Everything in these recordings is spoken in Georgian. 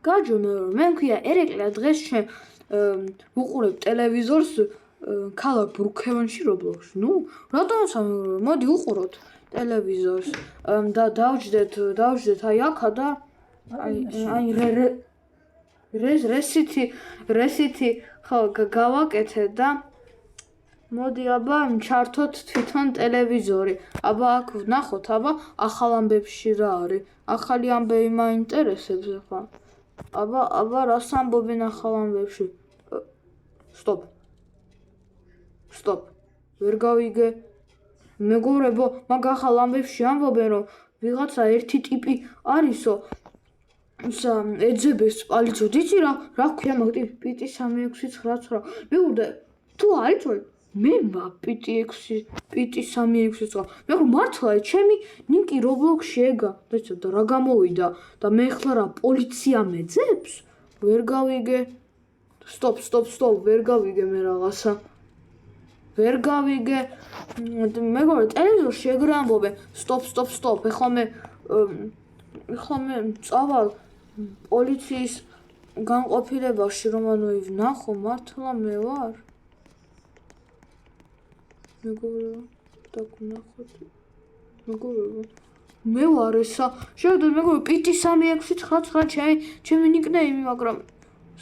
გაჯონა რომ მე მქვია ერეკლე დღეს ჩვენ ვუყურებ ტელევიზორს ქალაქ ბრუქევენში Roblox-ში. ნუ რატომცა მოდი უყუროთ ტელევიზორს და დავჯდეთ აი აქა და აი რესიტი ხო გავაკეთე და მოდი აბა ჩართოთ თვითონ ტელევიზორი. აბა აქ ვნახოთ აბა ახალ ამბებში რა არის. ახალი ამბები მაინტერესებს ახლა. აბა რას ამბობენ ახალ ამბებში? სტოპ. ვერ გავიგე. მეგობრებო, მაგ ახალ ამბებში ამბობენ რომ ვიღაცა ერთი ტიპი არისო ეძებეს პალიცოდ. იცი რა ქვია მაგ პიტი 3699. მეგობრებო, თუ არიცოდი მე პიტი 369. მეგრო მართლა ჩემი ნიკი Roblox-ში ეგა და რა გამოვიდა და მე ხლა რა პოლიცია მეძებს? ვერ გავიგე. სტოპ, ვერ გავიგე მე რაღაცა. ვერ გავიგე. მეგობრებო, ტელევიზორში ეგრე ამბობენ. სტოპ. ეხლა მე წავალ პოლიციის განყოფილებაში რომ ვნახო მართლა მე ვარ. მეგობრებო, მე ვარ ესა. შევდოთ მეგობრებო, პიტი 3699 ჩემი ნიკნეიმი, მაგრამ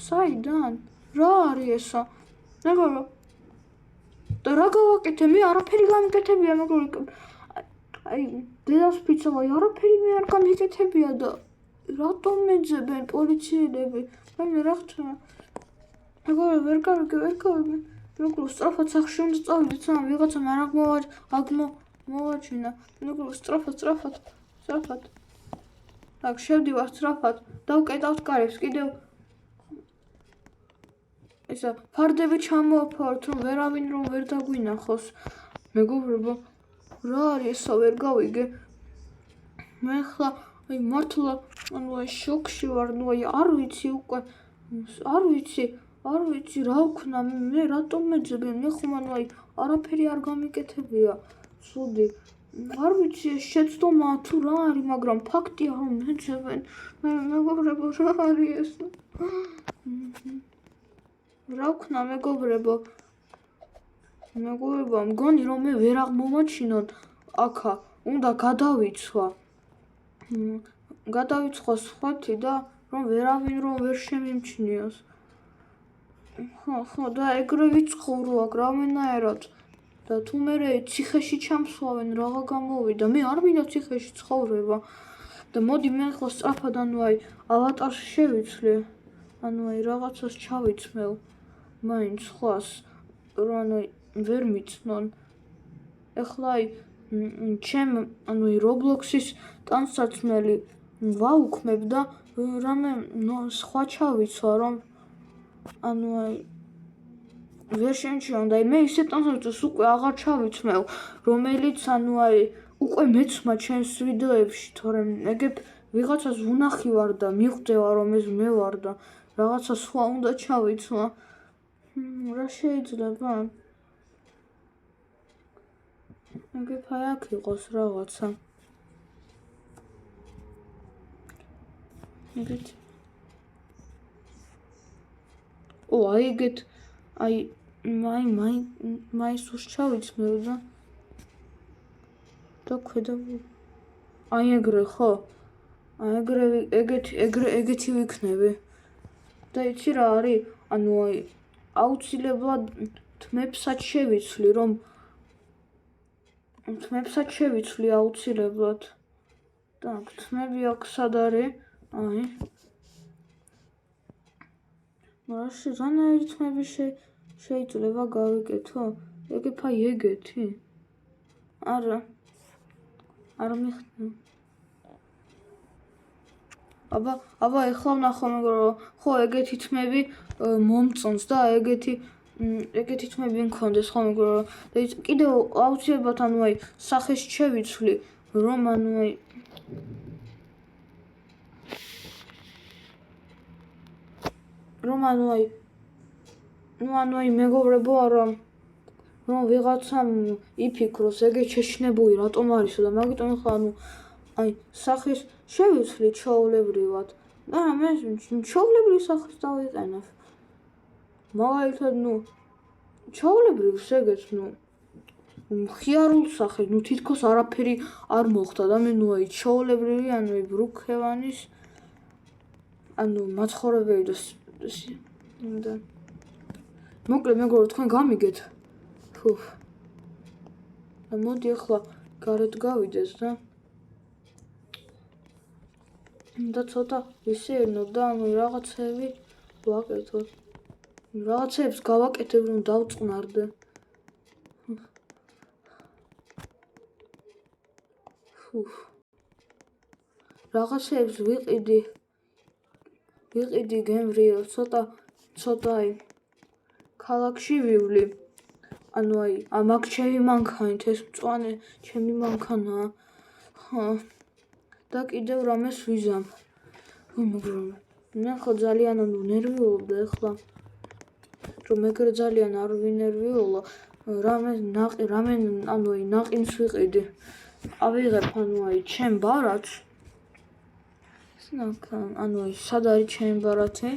საიდან? რა არის ესა? მეგობრებო, და რა გავაკეთე? მე არაფერი გამიკეთებია, მეგობრებო. აი, დედას ფიცოლა, არაფერი მე არ გამიკეთებია და რატომ მეძებენ პოლიციელები? მე რა ხდება? მეგობრებო, ვერ გავიგე. მეგობრებო, სწრაფად სახში უნდა წავიდეთ, სანამ ვიღაცა მარაგ მოვაჩინა. მეგობრებო, სწრაფად. так, შევდივარ სწრაფად. დავკეტავთ კარებს, კიდევ ესა ფარდები ჩამოვაფაროთ, რომ ვერავინ რომ ვერ დაგვინახოს. მეგობრებო, რა არის ესა? ვერ გავიგე. მე ხლა აი მართლა აი შოკში ვარ, აი არ ვიცი უკვე. არ ვიცი რა ვქნა მე, რატომ მეძებენ? მე ხომ აი არაფერი არ გამიკეთებია. ცუდი. არ ვიცი ეს შეცდომაა თუ რა არის, მაგრამ ფაქტია რომ მეძებენ. მეგობრებო, რა არის ეს? რა ვქნა მეგობრებო? მგონი რომ მე ვერ აღმოვაჩინოთ აქა. უნდა გადავიცვა სხვათი და რომ ვერავინ რომ ვერ შემიმჩნიოს. ხო და ეგრე ვიცხოვრო აქ რამენაერად და თუ მე ციხეში ჩამსვლავენ რაღა გამოვიდა. მე არ მინდა ციხეში ცხოვრება და მოდი მე ახლა სწრაფად აი ავატარს შევიცვლი. აი რაღაცას ჩავიცმევ მაინც ხვას რომ ვერ მიცნონ. ეხლა ჩემ Roblox-ის ტანსაცმელი ვაუქმებ და რამე სხვა ჩავიცვა რომ ვერ შემჩნევ და მე ისე ტანსაცმელს უკვე აღარ ჩავიცმევ, რომელიც უკვე მეცმა ჩემს ვიდეოებში, თორემ ეგებ ვიღაცას ვუნახი ვარ და მიხვდება რომ ეს მე ვარ და რაღაცა სხვა უნდა ჩავიცვა. რა შეიძლება? ეგებ აი აქ იყოს რაღაცა. ეგეთ. აი ეგეთ. აი მაისურს ჩავიცმევ და ქვედა აი ეგრე ხო? აი ეგეთი ვიქნები. და იცი რა არის? აი აუცილებლად თმებსაც შევიცვლი რომ აუცილებლად. так, თმები აქ სად არის? აი მაშინ რანაირი თმები შეიძლება გავიკეთო? ეგებ აი ეგეთი? არა მიხდე. აბა ეხლა ვნახო მეგობრებო, ხო ეგეთი თმები მომწონს და ეგეთი თმები მქონდეს ხო მეგობრებო. და კიდევ აუცილებლად აი სახეში შევიცვლი რომ აი მეგობრებო რომ ვიღაცამ იფიქროს ეგეთ შეშინებული რატომ არისო და მაგიტომ ხა აი სახეს შევიცვლი ჩაოლებრივად მე ჩვეულებრივ სახეს დავიყენებ. მაგალითად, ჩვეულებრივ ეგეც, მხიარულ სახეს, თითქოს არაფერი არ მოხდა და მე ჩვეულებრივი, ბრუქევანის, მაცხოვრებელი და მოკლედ მეგობრებო, თქვენ გამიგეთ. და მოდი ახლა გარეთ გავიდეს და ცოტა ვისეირნოთ და რაღაცები ვაკეთოთ. რაღაცებს გავაკეთებ, რომ დავწყნარდე. რაღაცებს ვიყიდი გემრიელ, ცოტა ქალაქში ვივლი. მაგ ჩემი მანქანით, ეს მწვანე ჩემი მანქანაა. და კიდევ რამეს ვიზამ. მე ხო ძალიან ნერვიულობ და ეხლა რომ ეგრე ძალიან არ ვინერვიულო, რამე ნაყინს ვიყიდი. ავიღებ ჩემ ბარათს. სად არის ჩემი ბარათი?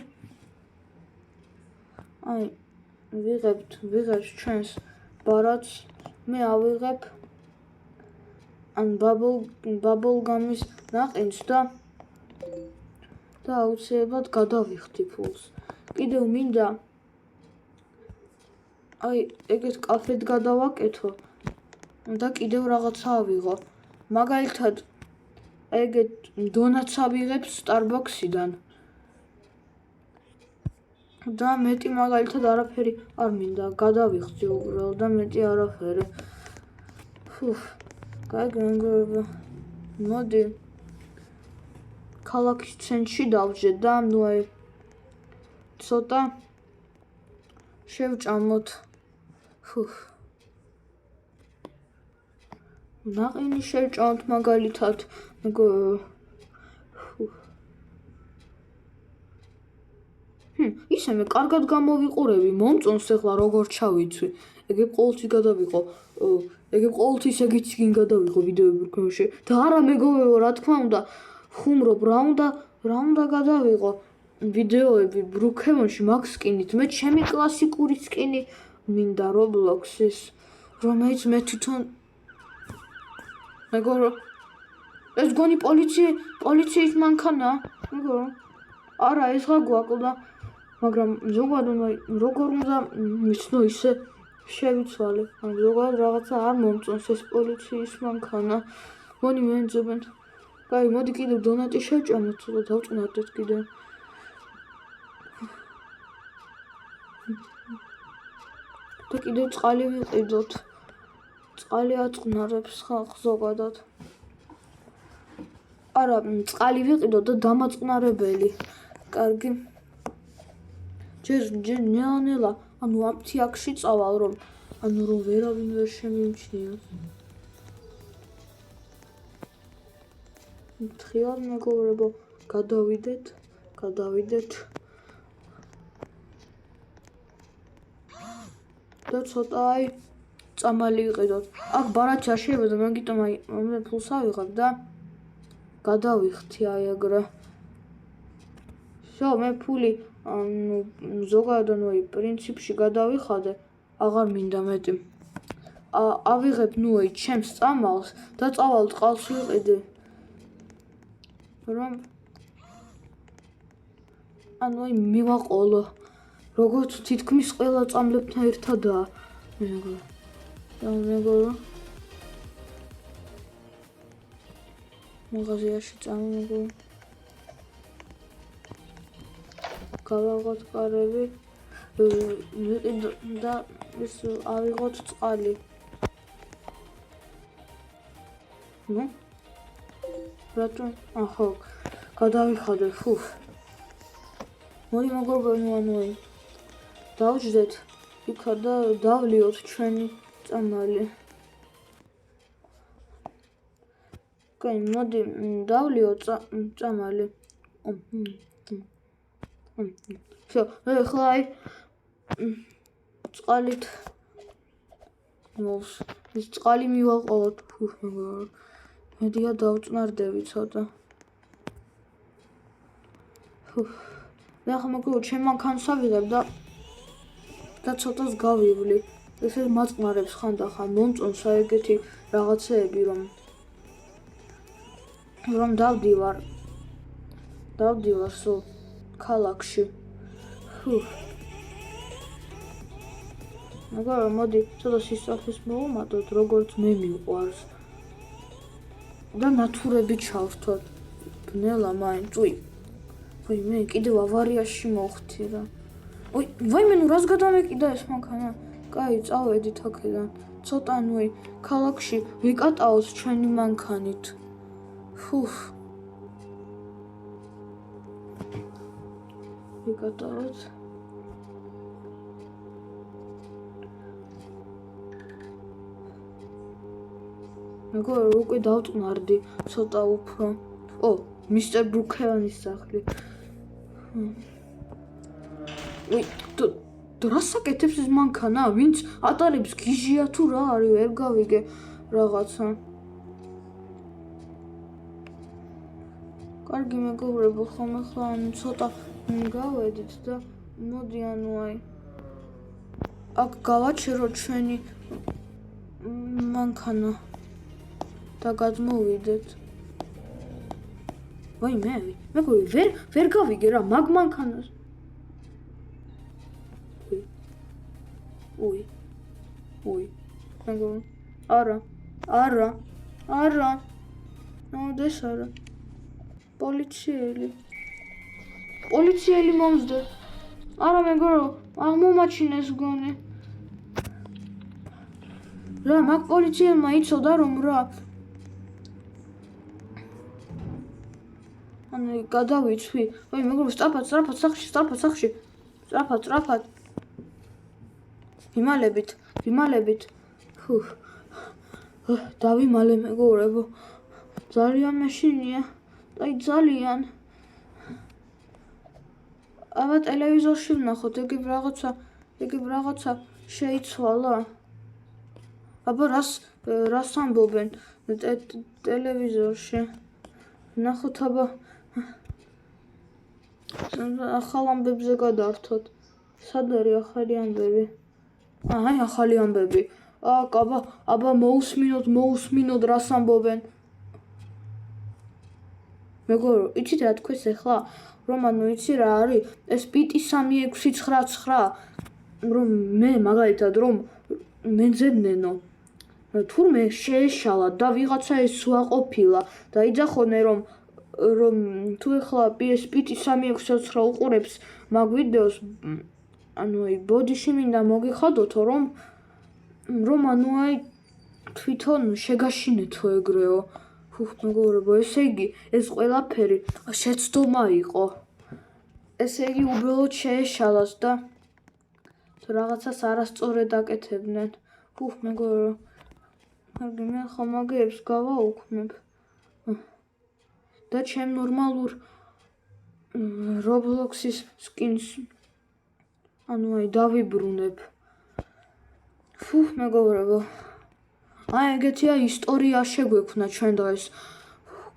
ვიღებთ ჩვენს ბარათს, მე ავიღებ ბაბულგამის ნაყინს და აუცილებლად გადავიხდი ფულს. კიდევ მინდა ეგეთ კაფედ გადავაკეთო და კიდევ რაღაცა ავიღო. მაგალითად, ეგეთ დონატს ავიღებ Starbucks-იდან. და მეტი მაგალითად არაფერი არ მინდა, გადავიხდი უბრალოდ და მეტი არაფერი. კარგი მეგობრებო, მოდი ქალაქის ცენტრში დავждეთ და ცოტა შევჭამოთ. ნაყინი შევჭამოთ მაგალითად, მეგობრებო. ისე მე კარგად გამოვიყურები, მომწონს ახლა როგორ ჩავიცვი. ეგებ ყოველთვის გადავიყო. ეგებ ყოველთვის ეგეც გინ გადავიყო ვიდეოები რქოში. და არა მეგობრებო, რა თქმა უნდა, ხუმრობ, რა უნდა გადავიყო ვიდეოები ბრუქევანში მაგ სკინით. მე ჩემი კლასიკური სკინი მინდა Roblox-ის, რომელიც მე თვითონ მეგობრებო, ეს გონი პოლიციის მანქანაა, მეგობრებო. არა, ეს რა გვაკლდა, მაგრამ ზოგადად როგორ უნდა მიცნო ისე შევიცვალე. ზოგადად რაღაცა არ მომწონს ეს პოლიციის მანქანა. გონი მეძებენ. მოდი კიდევ დონატი შევჭამოთ, ცოტა დავწყნარდეთ კიდევ. და კიდევ წყალი ვიყიდოთ. წყალი აწყნარებს ხალხს ზოგადად. არა, წყალი ვიყიდოთ და დამაწყნარებელი. კარგი. ჯერ ნელა, აფთიაქში წავალ, რომ ვერავინ ვერ შემიმჩნიოს. მთხრიალ მეგობრებო, გადავიდეთ. და ცოტა წამალი ვიყიდოთ. აქ ბარათი არ შეიძლება, მაგიტომ მე ფულს ავიღებ და გადავიხთი ეგრე. მე ფული ზოგადად პრინციპში გადავიხადე, აღარ მინდა მეტი. ავიღებ ჩემს წამალს და წავალ წყალს ვიყიდე. რომ მივაყოლო. როგორც თითქმის ყველა წამლებთან ერთადაა. მეგობრებო. მაღაზიაში წამოვიდე. გავაღოთ კარები, და ეს ავიღოთ წყალი. რატომ? ხო, გადავიხადე, მოდი მეგობრებო, დავждეთ იქა და დავლიოთ ჩვენი წამალი. მოდი დავლიოთ წამალი. ახლა წყალით წყალი მივაყოლოთ. მედია დავწნარდები ცოტა. და ახლა მეგობრებო ჩემ მანქანას ავიღებ და ცოტას გავივლი. ესე მაწყნარებს ხანდახან მომწონს ეგეთი რაღაცეები რომ დავდივარ სულ ქალაქში. მაგრამ მოდი ცოტა სისწრაფეს მოვუმატოთ როგორც მე მიყვარს და ნათურები ჩავთვალოთ. ბნელა მაინც ვაი მე კიდევ ავარიაში მოვხდი რა. ვაიმე ნუ რას გადამეკიდა ეს მანქანა. კაი წავედით აქედან. ცოტა ქალაქში ვიკატაოთ ჩვენი მანქანით. ვიკატაოთ. მეგობრებო უკვე დავტყნარდი ცოტა უფრო. მისტერ ბრუკევანის სახლი. რას აკეთებს ეს მანქანა? ვინც ატარებს გიჟია თუ რა არის ვერ გავიგე რაღაცა. კარგი მეგობრებო ხომ ახლა ცოტა გავედით და მოდი აქ გავაჩეროთ ჩვენი მანქანა და გადმოვიდეთ. ვაი მეგობრებო ვერ გავიგე რა მაგ მანქანას. მეგობრებო არა მოდეს არა პოლიციელი მომზდე. არა მეგობრებო აღმომაჩინეს გონი. რა მაგ პოლიციელმა იცოდა რომ რა გადავიცვი. ვაი მეგობრებო სწრაფად სახში. სწრაფად. ვიმალებით. დავიმალე მეგობრებო. ძალიან მეშინია. ძალიან. აბა ტელევიზორში ვნახოთ ეგ რაღაცა შეიცვალა. აბა რას ამბობენ ტელევიზორში. ნახოთ აბა ახალ ამბებზე გადავთოთ. სად არის ახალი ამბები? აი ახალი ამბები. აბა მოусმინოთ რას ამბობენ. მეგობრებო იცით რა თქვეს ახლა? რომ იცი რა არის? ეს პიტი 3699 რომ მე მაგალითად რომ მენძებნენო თურმე შეეშალა და ვიღაცა ეს უაყოფილა და იძახონე რომ თუ ახლა PS პიტი 3699 უყურებს მაგ ვიდეოს ბოდიში მინდა მოგიხადოთო რომ თვითონ შეგაშინეთო ეგრეო. მეგობრებო ესე იგი ეს ყველაფერი შეცდომა იყო. ესე იგი უბრალოდ შეეშალათ და რაღაცას არასწორად აკეთებდნენ. მეგობრებო კარგი მე ახლა მაგებს გავაუქმებ და ჩემ ნორმალურ Roblox-ის skins დავიბრუნებ. მეგობრებო ეგეთია ისტორია შეგვექმნა ჩვენ დღეს.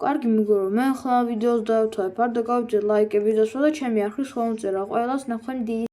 კარგი მეგობრებო მე ახლა ვიდეოს დავთვალებ. არ დაგავიწყდეთ ლაიკები და სხვა და ჩემი არხის ხელმოწერა. ყველას ნახვამდის.